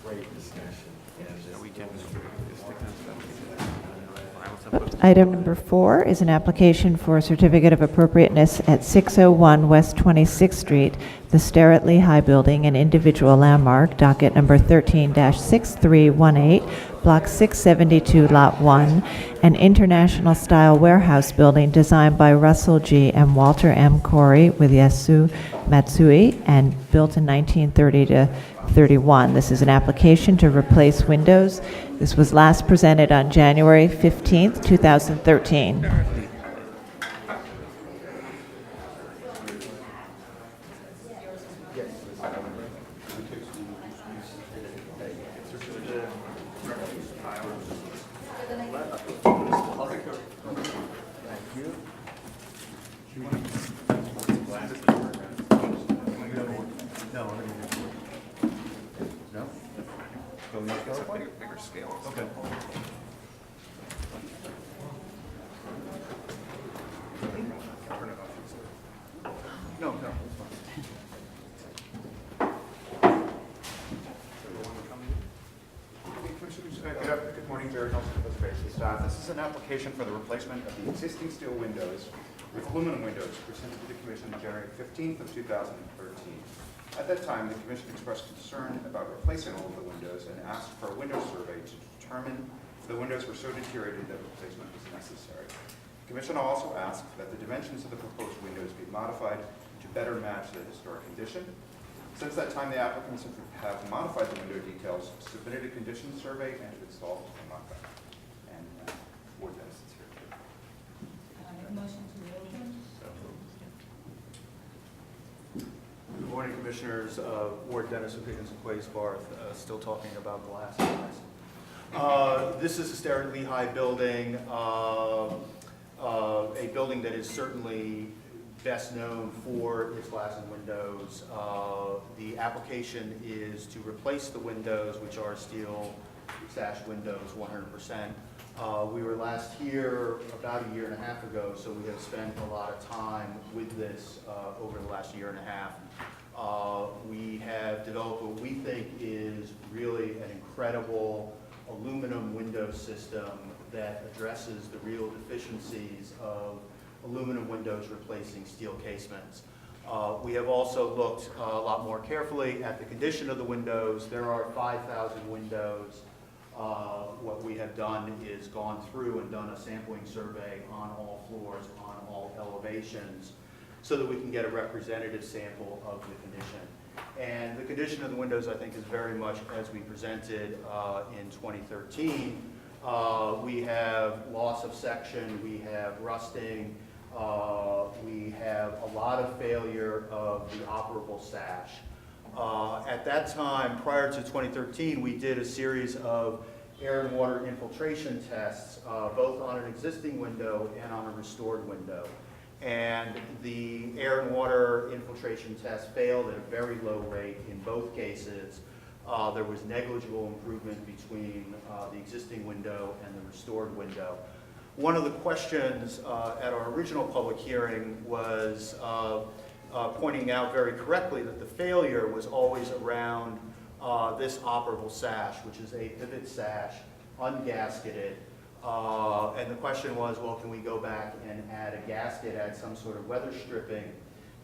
Great discussion. Item number 4 is an application for a certificate of appropriateness at 601 West 26th Street, the Starrett Lehigh Building, an individual landmark, docket number 13-6318, block 672, lot 1, an international-style warehouse building designed by Russell G. and Walter M. Corey with Yasu Matsui and built in 1930 to 31. This is an application to replace windows. This was last presented on January 15th, 2013. Bigger scale. Okay. No, no, that's fine. Good morning, Jared Nelson, Preservation staff. This is an application for the replacement of the existing steel windows with aluminum windows presented to the Commission on January 15th of 2013. At that time, the Commission expressed concern about replacing all of the windows and asked for a window survey to determine if the windows were so deteriorated that replacement was necessary. The Commission also asked that the dimensions of the proposed windows be modified to better match the historic condition. Since that time, the applicants have modified the window details, submitted a condition survey, and have installed a mock-up. And Ward Dennis is here too. Make a motion to reopen. Good morning, Commissioners. Ward Dennis of Higgins and Quays Barth, still talking about glass. This is the Starrett Lehigh building, a building that is certainly best known for its glass and windows. The application is to replace the windows, which are steel sash windows, 100%. We were last here about a year and a half ago, so we have spent a lot of time with this over the last year and a half. We have developed what we think is really an incredible aluminum window system that addresses the real deficiencies of aluminum windows replacing steel casements. We have also looked a lot more carefully at the condition of the windows. There are 5,000 windows. What we have done is gone through and done a sampling survey on all floors, on all elevations, so that we can get a representative sample of the condition. And the condition of the windows, I think, is very much as we presented in 2013. We have loss of section, we have rusting, we have a lot of failure of the operable sash. At that time, prior to 2013, we did a series of air and water infiltration tests, both on an existing window and on a restored window. And the air and water infiltration test failed at a very low rate in both cases. There was negligible improvement between the existing window and the restored window. One of the questions at our original public hearing was pointing out very correctly that the failure was always around this operable sash, which is a pivot sash, ungasketed. And the question was, well, can we go back and add a gasket, add some sort of weather stripping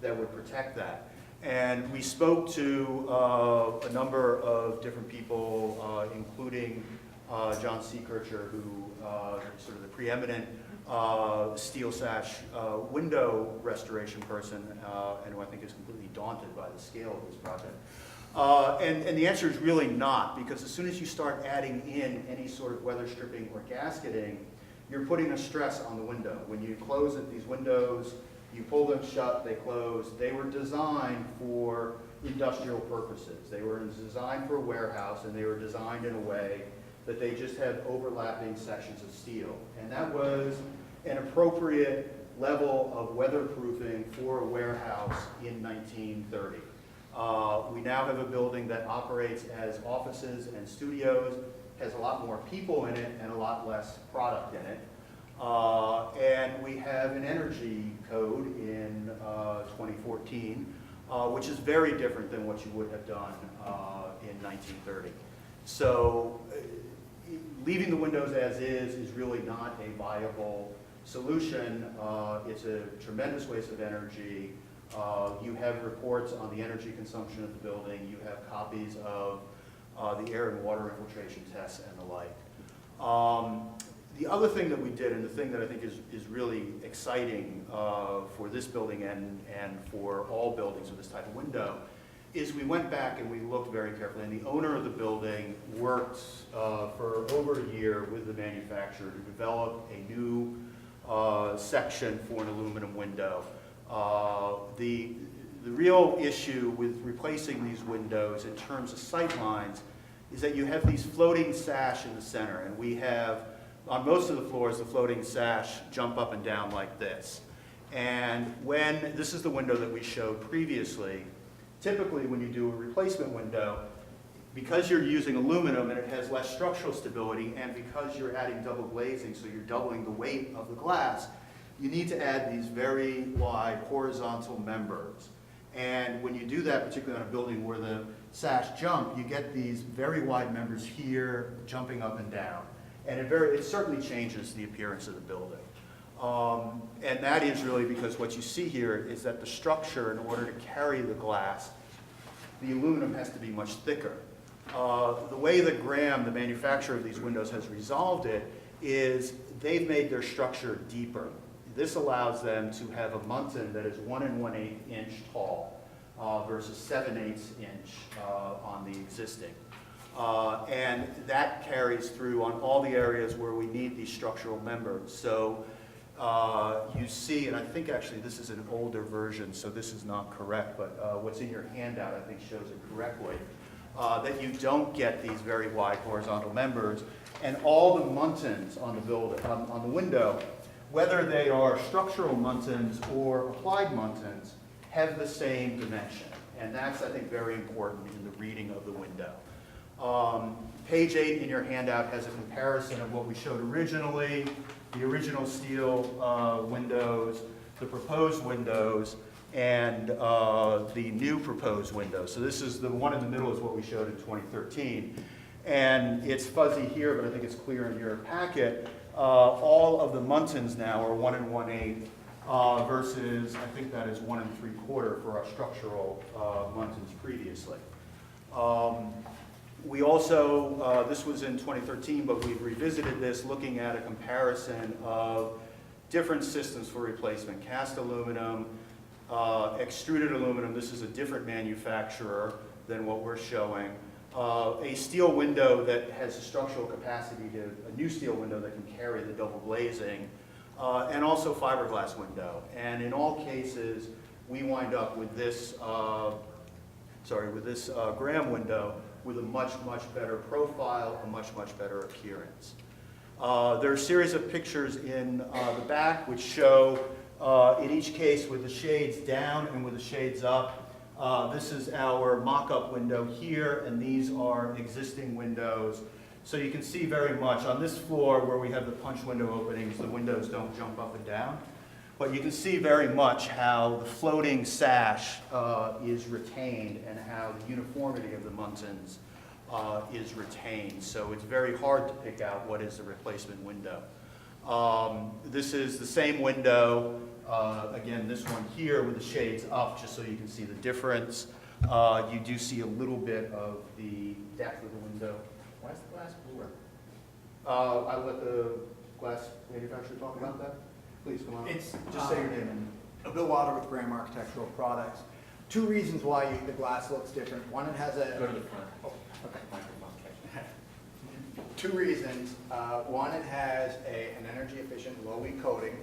that would protect that? And we spoke to a number of different people, including John Seekircher, who is sort of the preeminent steel sash window restoration person, and who I think is completely daunted by the scale of this project. And the answer is really not, because as soon as you start adding in any sort of weather stripping or gasketing, you're putting a stress on the window. When you close it, these windows, you pull them shut, they close. They were designed for industrial purposes. They were designed for a warehouse, and they were designed in a way that they just had overlapping sections of steel. And that was an appropriate level of weatherproofing for a warehouse in 1930. We now have a building that operates as offices and studios, has a lot more people in it and a lot less product in it. And we have an energy code in 2014 which is very different than what you would have done in 1930. So leaving the windows as is really not a viable solution. It's a tremendous waste of energy. You have reports on the energy consumption of the building. You have copies of the air and water infiltration tests and the like. The other thing that we did, and the thing that I think is really exciting for this building and for all buildings with this type of window, is we went back and we looked very carefully, and the owner of the building worked for over a year with the manufacturer to develop a new section for an aluminum window. The real issue with replacing these windows in terms of sight lines is that you have these floating sash in the center, and we have, on most of the floors, the floating sash jump up and down like this. And when, this is the window that we showed previously, typically when you do a replacement window, because you're using aluminum and it has less structural stability, and because you're adding double glazing, so you're doubling the weight of the glass, you need to add these very wide horizontal members. And when you do that, particularly on a building where the sash jump, you get these very wide members here jumping up and down. And it certainly changes the appearance of the building. And that is really because what you see here is that the structure, in order to carry the glass, the aluminum has to be much thicker. The way that Graham, the manufacturer of these windows, has resolved it is they've made their structure deeper. This allows them to have a muntin that is 1 1/8 inch tall versus 7/8 inch on the existing. And that carries through on all the areas where we need these structural members. So you see, and I think actually this is an older version, so this is not correct, but what's in your handout I think shows it correctly, that you don't get these very wide horizontal members, and all the muntins on the on the window, whether they are structural muntins or applied muntins, have the same dimension. And that's, I think, very important in the reading of the window. Page 8 in your handout has a comparison of what we showed originally, the original steel windows, the proposed windows, and the new proposed windows. So this is the one in the middle is what we showed in 2013. And it's fuzzy here, but I think it's clear in your packet. All of the muntins now are 1 1/8 versus, I think that is 1 3/4 for our structural muntins previously. We also, this was in 2013, but we've revisited this looking at a comparison of different systems for replacement. Cast aluminum, extruded aluminum, this is a different manufacturer than what we're showing. A steel window that has a structural capacity to, a new steel window that can carry the double glazing, and also fiberglass window. And in all cases, we wind up with this, Graham window with a much, much better profile, a much, much better appearance. There are a series of pictures in the back which show, in each case, with the shades down and with the shades up. This is our mock-up window here, and these are existing windows. So you can see very much on this floor where we have the punch window openings, the windows don't jump up and down. But you can see very much how the floating sash is retained and how the uniformity of the muntins is retained. So it's very hard to pick out what is the replacement window. This is the same window. Again, this one here with the shades up, just so you can see the difference. You do see a little bit of the depth of the window. Why is the glass bluer? I'll let the glass manufacturer talk about that. Please come on. It's, Just say your name. Bill Water with Graham Architectural Products. Two reasons why the glass looks different. One, it has a... Go to the front. Oh, okay. Two reasons. One, it has an energy-efficient low-E coating,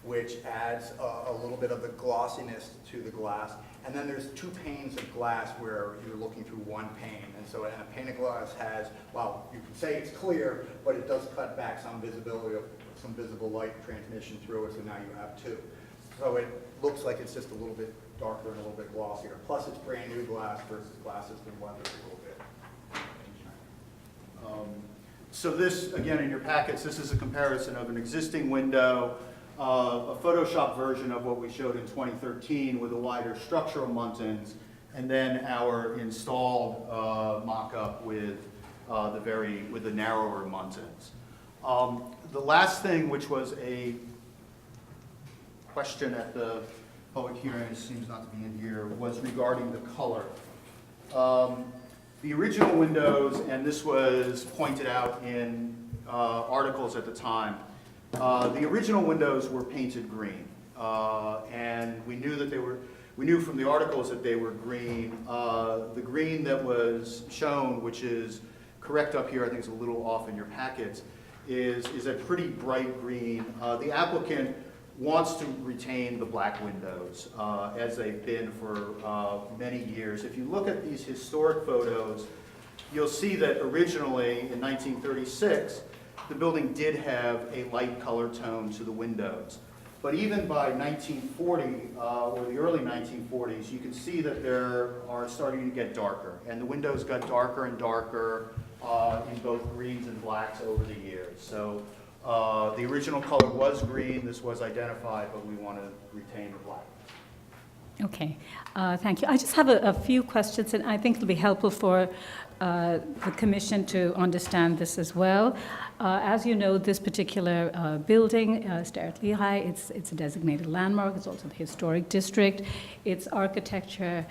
which adds a little bit of the glossiness to the glass. And then there's two panes of glass where you're looking through one pane. And so a pane of glass has, well, you can say it's clear, but it does cut back some visibility of some visible light transmission through it, so now you have two. So it looks like it's just a little bit darker and a little bit glossier. Plus it's brand new glass versus glass that's been weathered a little bit. So this, again, in your packets, this is a comparison of an existing window a Photoshop version of what we showed in 2013 with the wider structural muntins, and then our installed mock-up with the narrower muntins. The last thing, which was a question at the public hearing, it seems not to be in here, was regarding the color. The original windows, and this was pointed out in articles at the time, the original windows were painted green, and we knew from the articles that they were green. The green that was shown, which is correct up here, I think it's a little off in your packets, is a pretty bright green. The applicant wants to retain the black windows as they've been for many years. If you look at these historic photos, you'll see that originally in 1936, the building did have a light color tone to the windows. But even by 1940, or the early 1940s, you can see that they are starting to get darker. And the windows got darker and darker in both greens and blacks over the years. So the original color was green, this was identified, but we want to retain the black. Okay, thank you. I just have a few questions, and I think it'll be helpful for the commission to understand this as well. As you know, this particular building, Sterrett Lehigh, it's a designated landmark. It's also the historic district. Its architecture,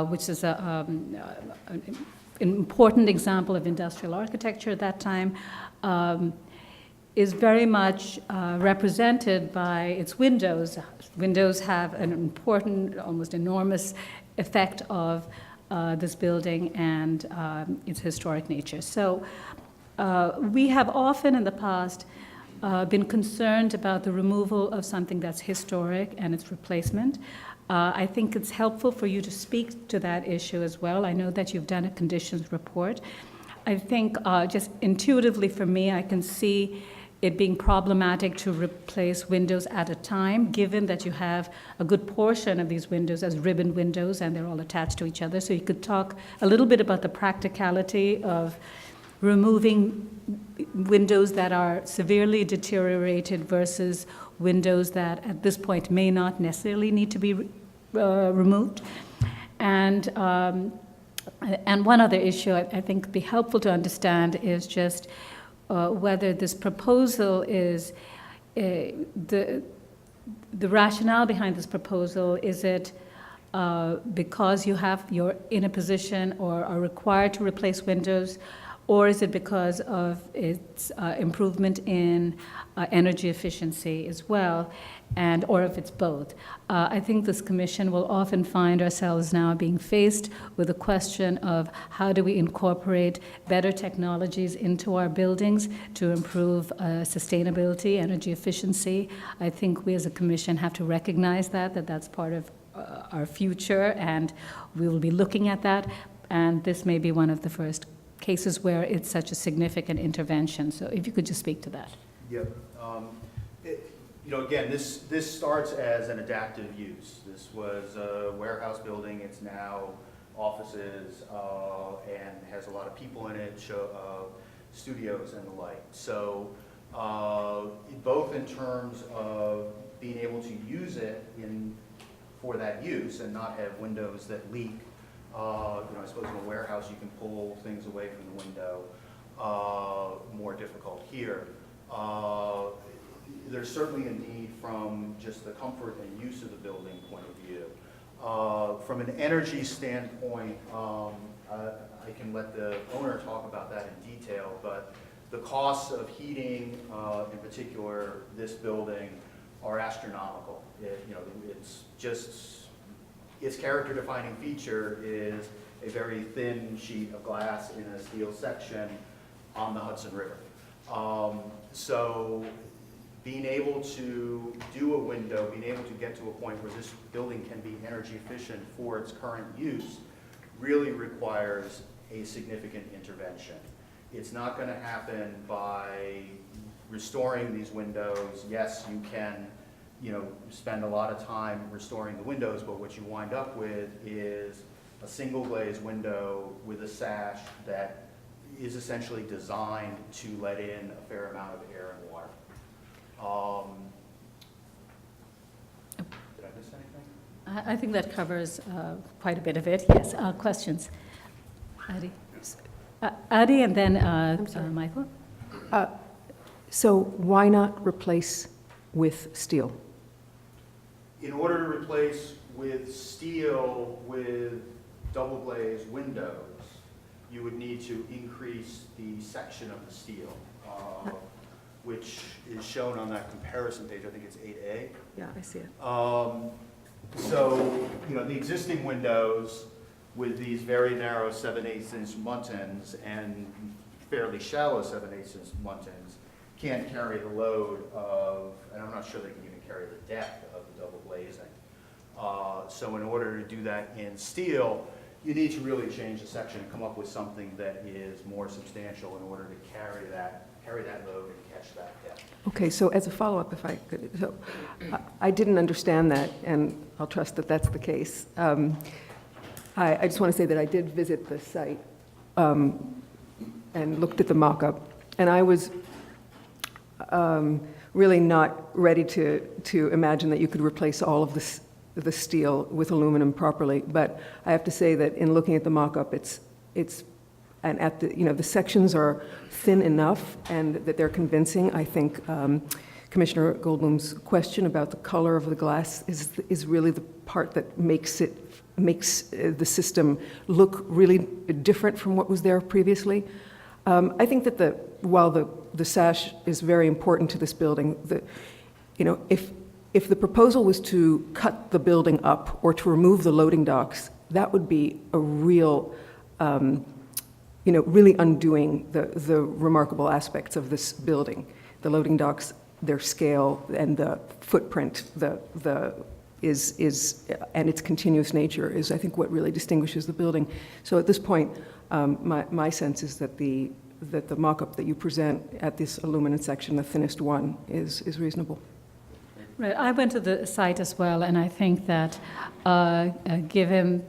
which is an important example of industrial architecture at that time, is very much represented by its windows. Windows have an important, almost enormous effect of this building and its historic nature. So we have often in the past been concerned about the removal of something that's historic and its replacement. I think it's helpful for you to speak to that issue as well. I know that you've done a conditions report. I think just intuitively for me, I can see it being problematic to replace windows at a time, given that you have a good portion of these windows as ribbon windows and they're all attached to each other. So you could talk a little bit about the practicality of removing windows that are severely deteriorated versus windows that at this point may not necessarily need to be removed. And one other issue I think would be helpful to understand is just whether this proposal is, the rationale behind this proposal, is it because you're in a position or are required to replace windows, or is it because of its improvement in energy efficiency as well, or if it's both? I think this commission will often find ourselves now being faced with the question of how do we incorporate better technologies into our buildings to improve sustainability, energy efficiency. I think we as a commission have to recognize that that's part of our future, and we will be looking at that, and this may be one of the first cases where it's such a significant intervention. So if you could just speak to that. Yep. Again, this starts as an adaptive use. This was a warehouse building. It's now offices and has a lot of people in it, studios and the like. So both in terms of being able to use it for that use and not have windows that leak. I suppose in a warehouse you can pull things away from the window. More difficult here. There's certainly a need from just the comfort and use of the building point of view. From an energy standpoint, I can let the owner talk about that in detail, but the costs of heating, in particular this building, are astronomical. It's just, its character-defining feature is a very thin sheet of glass in a steel section on the Hudson River. So being able to do a window, being able to get to a point where this building can be energy efficient for its current use really requires a significant intervention. It's not going to happen by restoring these windows. Yes, you can spend a lot of time restoring the windows, but what you wind up with is a single glazed window with a sash that is essentially designed to let in a fair amount of air and water. I think that covers quite a bit of it, yes. Questions? Adi? Adi and then Michael? So why not replace with steel? In order to replace with steel with double glazed windows, you would need to increase the section of the steel, which is shown on that comparison page. I think it's 8A. Yeah, I see it. So, you know, the existing windows with these very narrow 7/8 inch muntins and fairly shallow 7/8 inch muntins can't carry the load of, and I'm not sure they can even carry the depth of the double glazing. So in order to do that in steel, you need to really change the section and come up with something that is more substantial in order to carry that load and catch that depth. Okay, so as a follow-up, if I could, so I didn't understand that, and I'll trust that that's the case. I just want to say that I did visit the site and looked at the mock-up, and I was really not ready to imagine that you could replace all of the steel with aluminum properly. But I have to say that in looking at the mock-up, and at the, you know, the sections are thin enough and that they're convincing. I think Commissioner Goldblum's question about the color of the glass is really the part that makes the system look really different from what was there previously. I think that while the sash is very important to this building, you know, if the proposal was to cut the building up or to remove the loading docks, that would be a real, you know, really undoing the remarkable aspects of this building. The loading docks, their scale and the footprint, and its continuous nature is, I think, what really distinguishes the building. So at this point, my sense is that the mock-up that you present at this aluminum section, the thinnest one, is reasonable. Right, I went to the site as well, and I think that given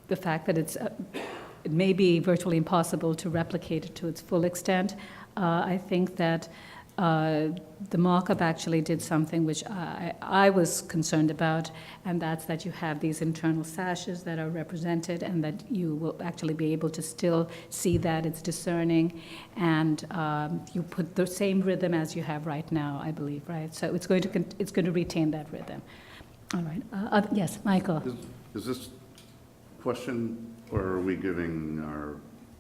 the fact that it may be virtually impossible to replicate it to its full extent, I think that the mock-up actually did something which I was concerned about, and that's that you have these internal sashes that are represented and that you will actually be able to still see that it's discerning, and you put the same rhythm as you have right now, I believe, right? So it's going to retain that rhythm. All right. Yes, Michael. Is this question, or are we giving our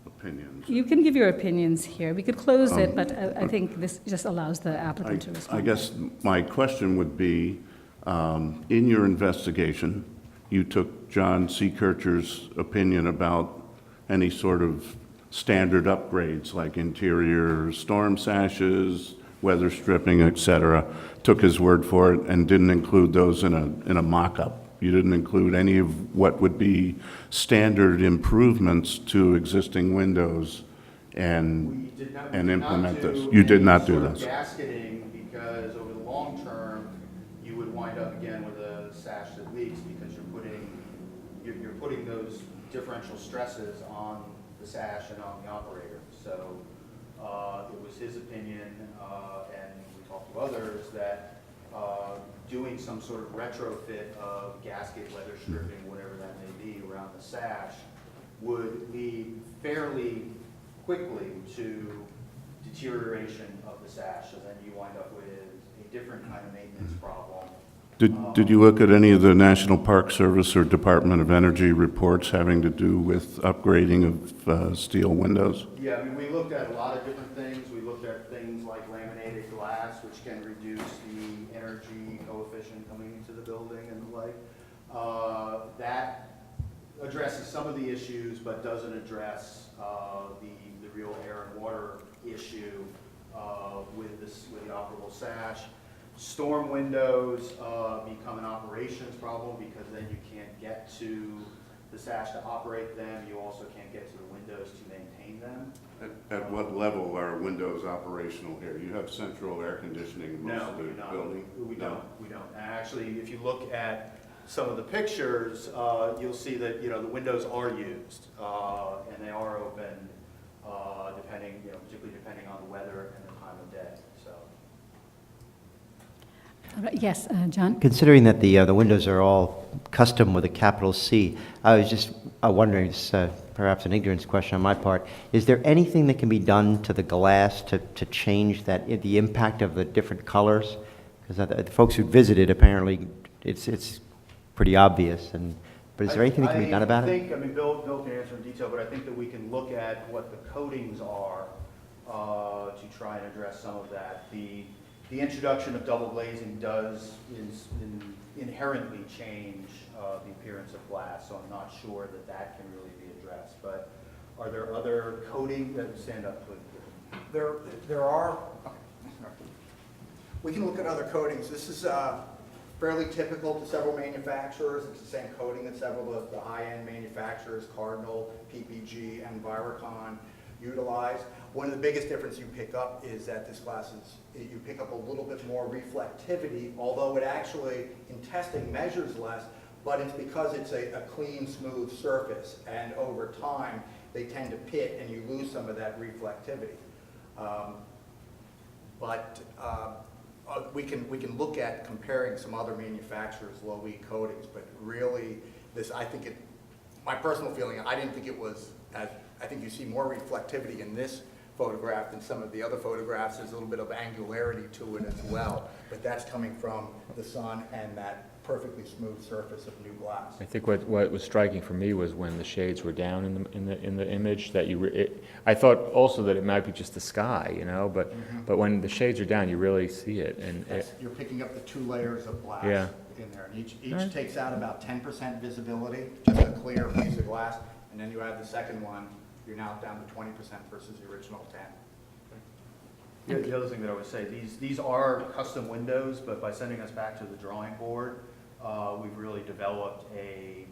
opinions? You can give your opinions here. We could close it, but I think this just allows the applicant to respond. I guess my question would be, in your investigation, you took John C. Kircher's opinion about any sort of standard upgrades like interior storm sashes, weather stripping, et cetera, took his word for it and didn't include those in a mock-up. You didn't include any of what would be standard improvements to existing windows and implement this. You did not do this. Gasketing, because over the long term, you would wind up again with a sash that leaks because you're putting those differential stresses on the sash and on the operator. So it was his opinion, and we talked to others, that doing some sort of retrofit of gasket, weather stripping, whatever that may be, around the sash would lead fairly quickly to deterioration of the sash, and then you wind up with a different kind of maintenance problem. Did you look at any of the National Park Service or Department of Energy reports having to do with upgrading of steel windows? Yeah, I mean, we looked at a lot of different things. We looked at things like laminated glass, which can reduce the energy coefficient coming into the building and the like. That addresses some of the issues, but doesn't address the real air and water issue with the operable sash. Storm windows become an operations problem because then you can't get to the sash to operate them. You also can't get to the windows to maintain them. At what level are windows operational here? You have central air conditioning in most of the building? We don't. And actually, if you look at some of the pictures, you'll see that, you know, the windows are used and they are open, particularly depending on the weather and the time of day. So. All right, yes, John? Considering that the windows are all custom with a capital C, I was just wondering, it's perhaps an ignorance question on my part, is there anything that can be done to the glass to change that, the impact of the different colors? Because the folks who visited, apparently, it's pretty obvious, but is there anything that can be done about it? I mean, Bill can answer in detail, but I think that we can look at what the coatings are to try and address some of that. The introduction of double glazing inherently change the appearance of glass, so I'm not sure that can really be addressed. But are there other coating that stand up? There are, we can look at other coatings. This is fairly typical to several manufacturers. It's the same coating that several of the high-end manufacturers, Cardinal, PPG, and Viracon, utilize. One of the biggest differences you pick up is that this glass you pick up a little bit more reflectivity, although it actually, in testing, measures less, but it's because it's a clean, smooth surface, and over time, they tend to pit and you lose some of that reflectivity. We can look at comparing some other manufacturers' low-E coatings, but really, my personal feeling, I didn't think it was I think you see more reflectivity in this photograph than some of the other photographs. There's a little bit of angularity to it as well, but that's coming from the sun and that perfectly smooth surface of new glass. I think what was striking for me was when the shades were down in the image that I thought also that it might be just the sky, you know, but when the shades are down, you really see it, and You're picking up the 2 layers of glass in there, and each takes out about 10% visibility, just a clear piece of glass, and then you add the second one, you're now down to 20% versus the original 10. The other thing that I would say, these are custom windows, but by sending us back to the drawing board, we've really developed a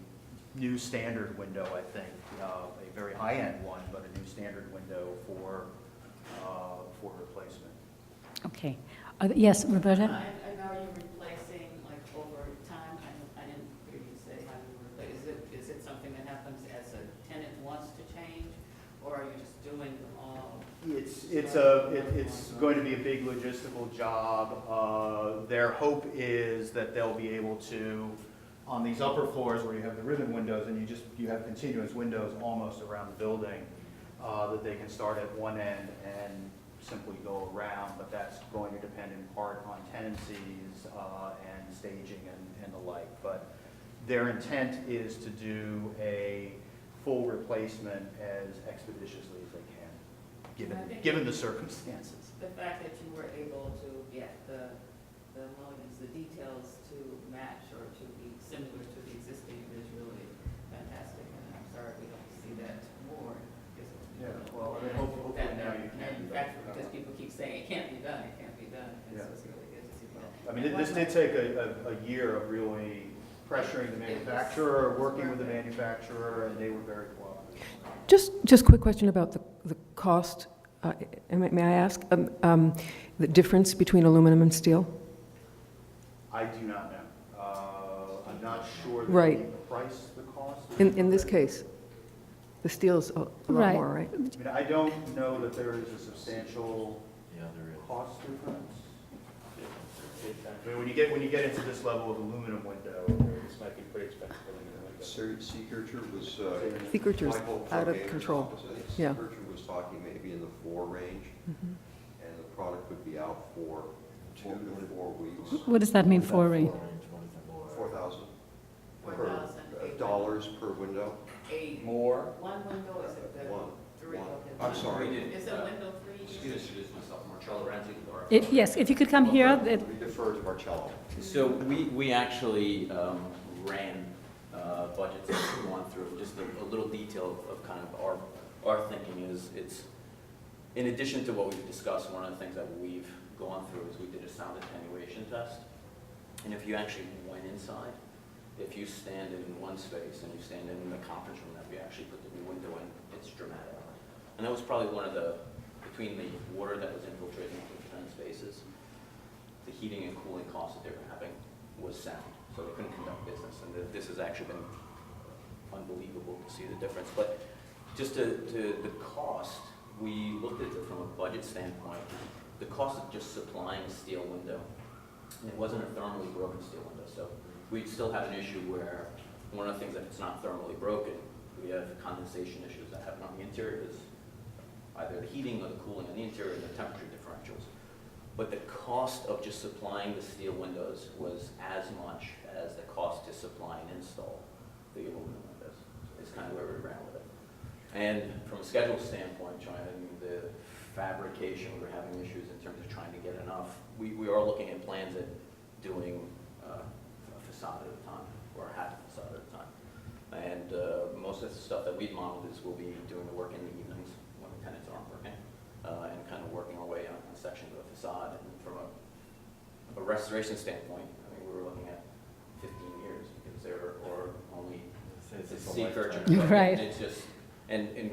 new standard window, I think, a very high-end one, but a new standard window for replacement. Okay. Yes, Roberta? And are you replacing, like, over time? I didn't hear you say how you replace. Is it something that happens as a tenant wants to change, or are you just doing them all? It's going to be a big logistical job. Their hope is that they'll be able to, on these upper floors where you have the ribbon windows and you have continuous windows almost around the building, that they can start at one end and simply go around, but that's going to depend in part on tenancies and staging and the like. But their intent is to do a full replacement as expeditiously as they can, given the circumstances. The fact that you were able to get the mulligans, the details to match or to be similar to the existing is really fantastic, and I'm sorry we don't see that more. Yeah, well, I mean, hopefully now you can. Because people keep saying it can't be done, and so it's really good to see that. I mean, this did take a year of really pressuring the manufacturer, working with the manufacturer, and they were very cooperative. Just quick question about the cost. May I ask the difference between aluminum and steel? I do not know. I'm not sure that Right. the price, the cost. In this case, the steel's a lot Right. more, right? I mean, I don't know that there is a substantial cost difference. I mean, when you get into this level of aluminum window, this might be pretty expensive aluminum window. Seekircher was. Seekircher's Michael out of Trogater's control. office. Yeah. Seekircher was talking maybe in the 4 range, and the product would be out for 2 to 4 weeks. What does that mean for Ray? $4,000 $4,000 per window. More? One window, is it the One. 3? One. Okay. I'm sorry. Is it window 3? Yes, if you could come here. We defer to Marcello. So we actually ran budgets that we've gone through. Just a little detail of kind of our thinking is it's, in addition to what we've discussed, one of the things that we've gone through is we did a sound attenuation test. And if you actually went inside, if you stand in one space and you stand in the conference room that we actually put the new window in, it's dramatic. And that was probably one of between the water that was infiltrating into the spaces, the heating and cooling costs that they were having was sound. So they couldn't conduct business. And this has actually been unbelievable to see the difference. But just to the cost, we looked at it from a budget standpoint. The cost of just supplying a steel window It wasn't a thermally broken steel window, so we'd still have an issue where one of the things that it's not thermally broken, we have condensation issues that happen on the interior, is either the heating or the cooling on the interior and the temperature differentials. But the cost of just supplying the steel windows was as much as the cost to supply and install the aluminum windows. It's kind of where we ran with it. And from a schedule standpoint, the fabrication, we were having issues in terms of trying to get enough. We are looking at plans at doing a facade at a time, or half a facade at a time. And most of the stuff that we've modeled is we'll be doing the work in the evenings when the tenants aren't working, and kind of working our way on sections of the facade. And from a restoration standpoint, I mean, we were looking at 15 years because there are only sea curtain. Right. And it's just, and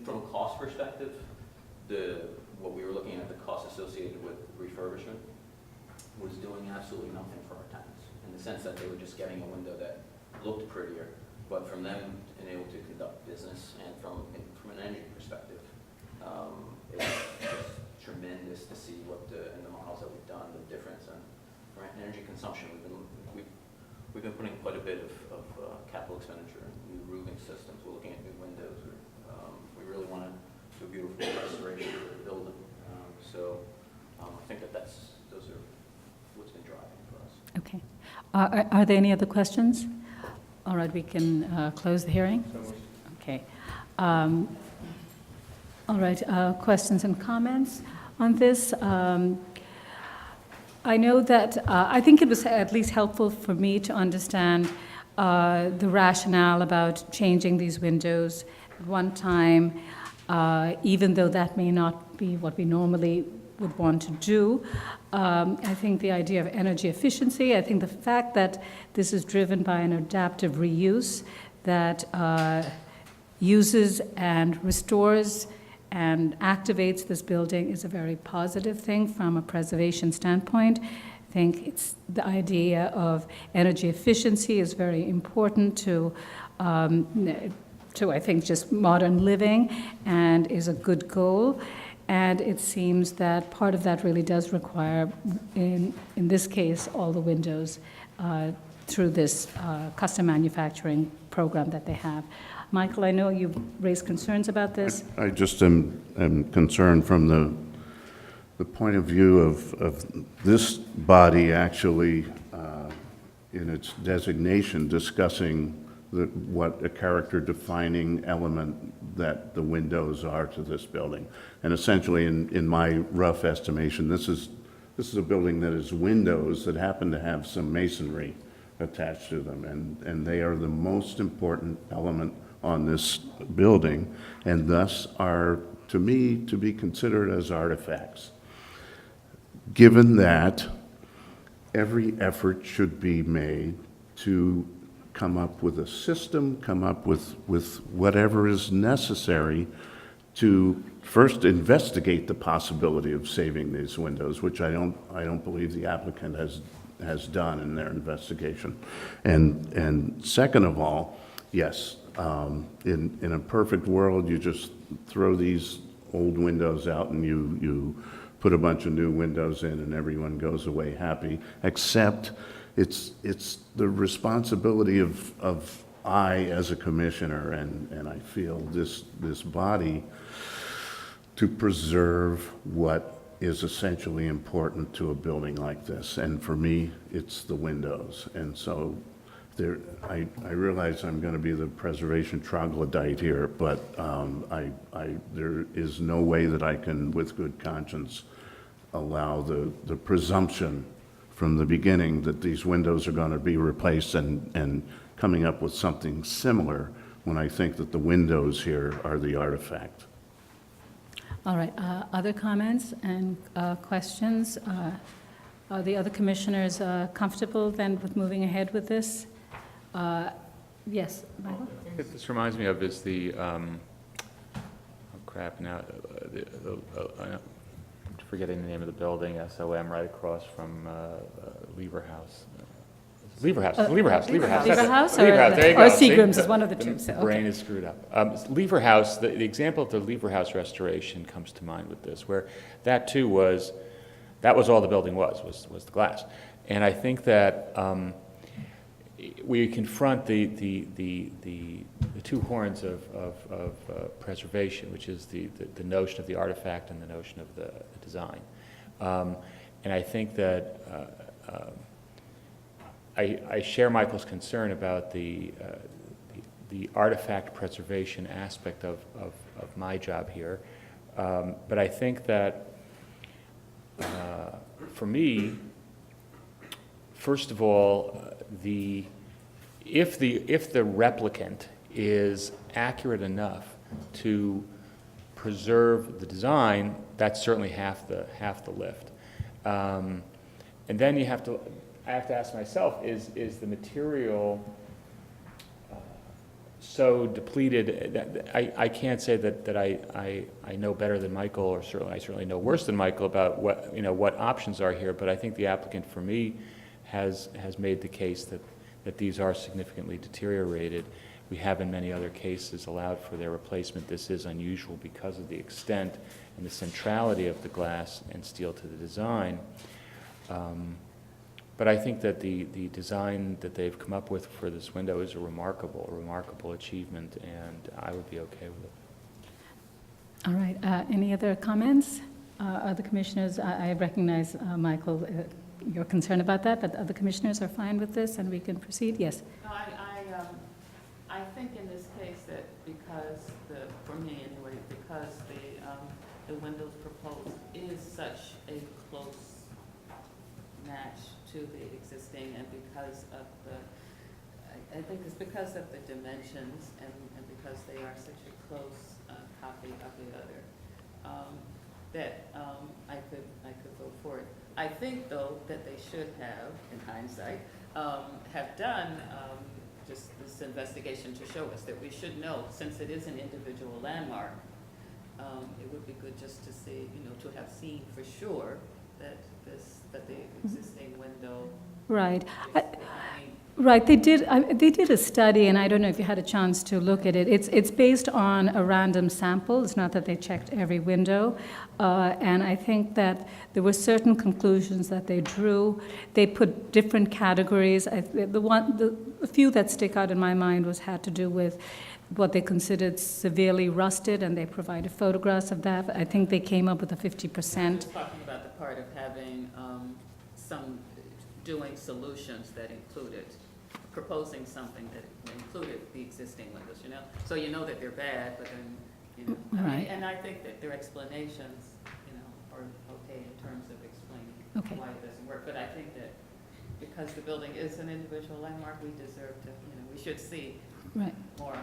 from a cost perspective, what we were looking at, the cost associated with refurbishment was doing absolutely nothing for our tenants, in the sense that they were just getting a window that looked prettier, but from them being able to conduct business and from an energy perspective, it's just tremendous to see in the models that we've done, the difference in energy consumption. We've been putting quite a bit of capital expenditure in new roofing systems. We're looking at new windows. We really want to do a beautiful restoration of the building. So I think those are what's been driving for us. Okay. Are there any other questions? All right, we can close the hearing. Okay. All right, questions and comments on this? I know that, I think it was at least helpful for me to understand the rationale about changing these windows at one time, even though that may not be what we normally would want to do. I think the idea of energy efficiency, I think the fact that this is driven by an adaptive reuse that uses and restores and activates this building is a very positive thing from a preservation standpoint. I think it's the idea of energy efficiency is very important to I think just modern living, and is a good goal. And it seems that part of that really does require, in this case, all the windows through this custom manufacturing program that they have. Michael, I know you've raised concerns about this. I just am concerned from the point of view of this body actually, in its designation, discussing what a character-defining element that the windows are to this building. And essentially, in my rough estimation, this is a building that is windows that happen to have some masonry attached to them, and they are the most important element on this building, and thus are, to me, to be considered as artifacts. Given that, every effort should be made to come up with a system, come up with whatever is necessary to first investigate the possibility of saving these windows, which I don't believe the applicant has done in their investigation. And second of all, yes, in a perfect world, you just throw these old windows out and you put a bunch of new windows in and everyone goes away happy, except it's the responsibility of I, as a commissioner, and I feel this body, to preserve what is essentially important to a building like this. And for me, it's the windows. And so I realize I'm going to be the preservation troglodyte here, but there is no way that I can, with good conscience, allow the presumption from the beginning that these windows are going to be replaced and coming up with something similar when I think that the windows here are the artifact. All right, other comments and questions? Are the other commissioners comfortable then with moving ahead with this? Yes, Michael? What this reminds me of is I'm forgetting the name of the building, SOM, right across from Lever House. Lever House. There you go. Or Seagram's is one of the two. So, the brain is screwed up. Lever House, the example of the Lever House restoration comes to mind with this, where that too was That was all the building was the glass. And I think that we confront the two horns of preservation, which is the notion of the artifact and the notion of the design. And I think that I share Michael's concern about the artifact preservation aspect of my job here. But I think that for me, first of all, if the replicant is accurate enough to preserve the design, that's certainly half the lift. And then I have to ask myself, is the material so depleted that I can't say that I know better than Michael, or I certainly know worse than Michael about what options are here, but I think the applicant, for me, has made the case that these are significantly deteriorated. We have in many other cases allowed for their replacement. This is unusual because of the extent and the centrality of the glass and steel to the design. But I think that the design that they've come up with for this window is a remarkable achievement, and I would be okay with it. All right, any other comments? Other commissioners, I recognize, Michael, your concern about that, but other commissioners are fine with this and we can proceed? Yes. No, I think in this case that because for me anyway, because the windows proposed is such a close match to the existing, and because of I think it's because of the dimensions and because they are such a close copy of the other, that I could vote for it. I think, though, that they should have, in hindsight, have done just this investigation to show us that we should know, since it is an individual landmark, it would be good just to see, to have seen for sure that the existing window. Right. is the only. Right, they did a study, and I don't know if you had a chance to look at it. It's based on a random sample. It's not that they checked every window. And I think that there were certain conclusions that they drew. They put different categories. The few that stick out in my mind had to do with what they considered severely rusted, and they provided photographs of that. I think they came up with a 50%. I'm just talking about the part of having doing solutions that included, proposing something that included the existing windows, So that they're bad, but then, Right. and I think that their explanations, are okay in terms of explaining why it doesn't work. But I think that because the building is an individual landmark, we deserve to, we should see Right. more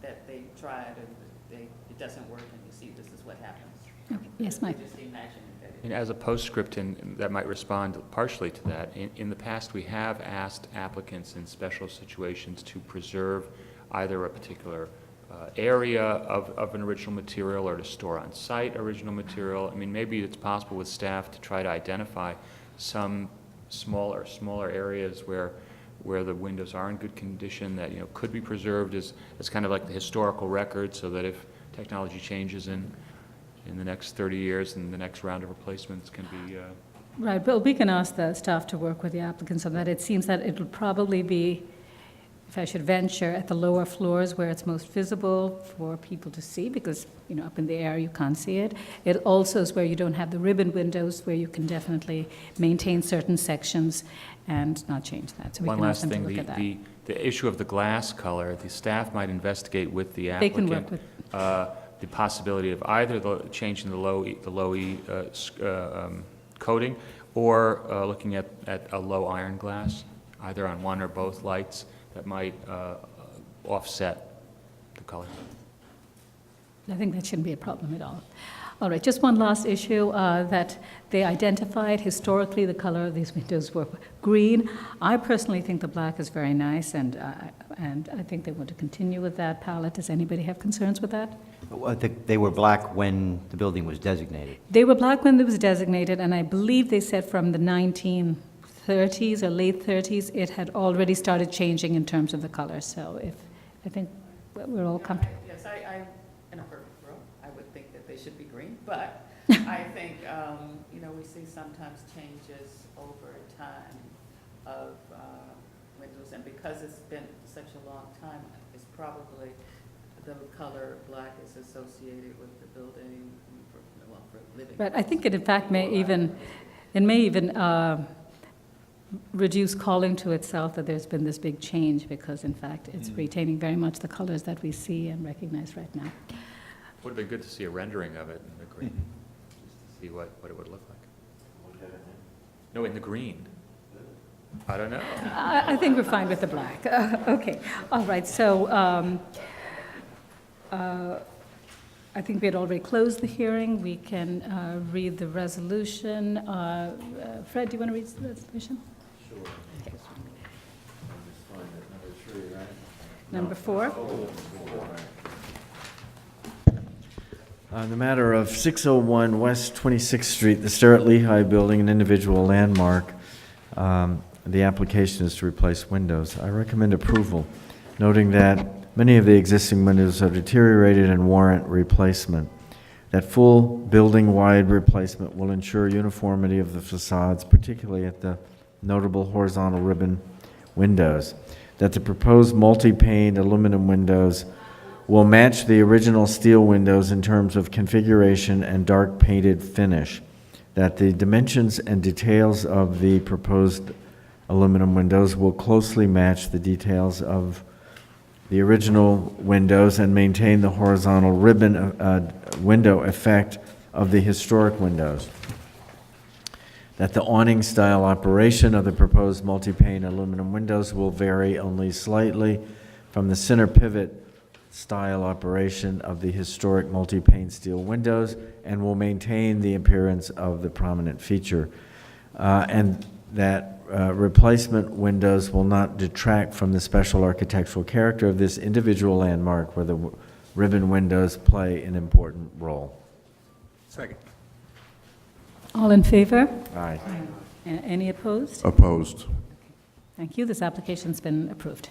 that they tried and it doesn't work, and you see this is what happens. Okay. Yes, Mike. We just imagine that it. And as a postscript that might respond partially to that, in the past we have asked applicants in special situations to preserve either a particular area of an original material or to store on site original material. I mean, maybe it's possible with staff to try to identify some smaller areas where the windows are in good condition that could be preserved as kind of like the historical record, so that if technology changes in the next 30 years and the next round of replacements can be. Right, but we can ask the staff to work with the applicants on that. It seems that it will probably be, if I should venture, at the lower floors where it's most visible for people to see, because, up in the air you can't see it. It also is where you don't have the ribbon windows, where you can definitely maintain certain sections and not change that. So we One can last ask them to thing, look at that. the issue of the glass color, the staff might investigate with the They can applicant work with. the possibility of either changing the low E coating, or looking at a low iron glass, either on one or both lights, that might offset the color. I think that shouldn't be a problem at all. All right, just one last issue, that they identified historically the color of these windows were green. I personally think the black is very nice, and I think they want to continue with that palette. Does anybody have concerns with that? They were black when the building was designated. They were black when it was designated, and I believe they said from the 1930s or late 30s, it had already started changing in terms of the color. So I think we're all comfortable. Yes, in a perfect world, I would think that they should be green, but I think, you know, we see sometimes changes over time of windows, and because it's been such a long time, it's probably the color black is associated with the building, for living. But I think it in fact may even reduce calling to itself that there's been this big change, because in fact it's retaining very much the colors that we see and recognize right now. Would have been good to see a rendering of it in the green, just to see what it would look like. No, in the green. I don't know. I think we're fine with the black. Okay, all right, so I think we had already closed the hearing. We can read the resolution. Fred, do you want to read the resolution? Sure. Okay. Number 3, right? Number 4? On the matter of 601 West 26th Street, the Starrett Lehigh Building, an individual landmark, the application is to replace windows. I recommend approval, noting that many of the existing windows are deteriorated and warrant replacement. That full building-wide replacement will ensure uniformity of the facades, particularly at the notable horizontal ribbon windows. That the proposed multi-pane aluminum windows will match the original steel windows in terms of configuration and dark painted finish. That the dimensions and details of the proposed aluminum windows will closely match the details of the original windows and maintain the horizontal ribbon window effect of the historic windows. That the awning style operation of the proposed multi-pane aluminum windows will vary only slightly from the center pivot style operation of the historic multi-pane steel windows and will maintain the appearance of the prominent feature. And that replacement windows will not detract from the special architectural character of this individual landmark where the ribbon windows play an important role. Second. All in favor? Aye. Any opposed? Opposed. Thank you. This application's been approved.